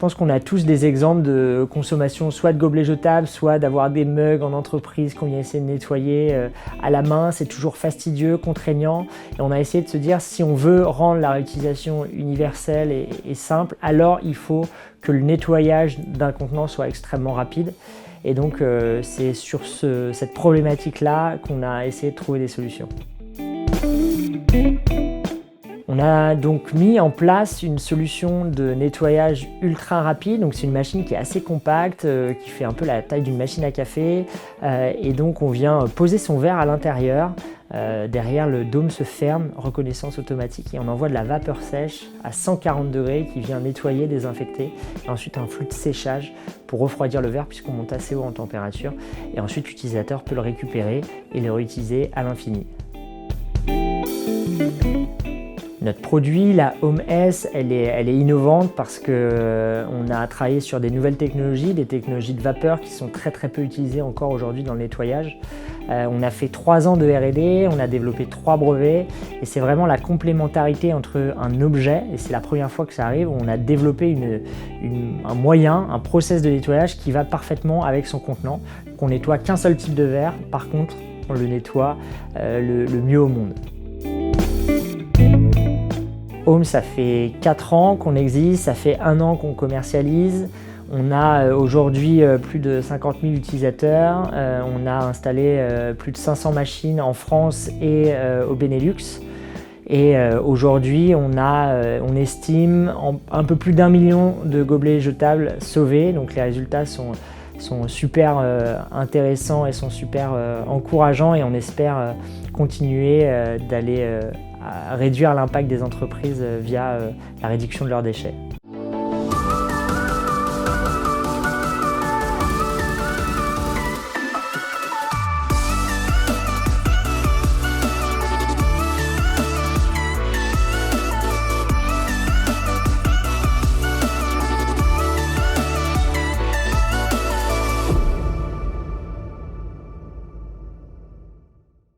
pense qu'on a tous des exemples de consommation soit de gobelets jetables, soit d'avoir des mugs en entreprise qu'on vient essayer de nettoyer à la main. C'est toujours fastidieux, contraignant. Et on a essayé de se dire, si on veut rendre la réutilisation universelle et simple, alors il faut que le nettoyage d'un contenant soit extrêmement rapide. Et donc c'est sur cette problématique-là qu'on a essayé de trouver des solutions. On a donc mis en place une solution de nettoyage ultra rapide. Donc c'est une machine qui est assez compacte, qui fait un peu la taille d'une machine à café. Et donc on vient poser son verre à l'intérieur. Derrière, le dôme se ferme, reconnaissance automatique, et on envoie de la vapeur sèche à 140 degrés qui vient nettoyer, désinfecter. Et ensuite un flux de séchage pour refroidir le verre puisqu'on monte assez haut en température. Et ensuite l'utilisateur peut le récupérer et le réutiliser à l'infini. Notre produit, la Home S, elle est innovante parce qu'on a travaillé sur des nouvelles technologies, des technologies de vapeur qui sont très peu utilisées encore aujourd'hui dans le nettoyage. On a fait 3 ans de R&D, on a développé 3 brevets et c'est vraiment la complémentarité entre un objet, et c'est la première fois que ça arrive, où on a développé un moyen, un process de nettoyage qui va parfaitement avec son contenant. On nettoie qu'un seul type de verre, par contre on le nettoie le mieux au monde. Home, ça fait 4 ans qu'on existe, ça fait 1 an qu'on commercialise. On a aujourd'hui plus de 50 000 utilisateurs. On a installé plus de 500 machines en France et au Benelux. Et aujourd'hui, on estime un peu plus d'1 million de gobelets jetables sauvés. Donc les résultats sont super intéressants et sont super encourageants, et on espère continuer d'aller à réduire l'impact des entreprises via la réduction de leurs déchets.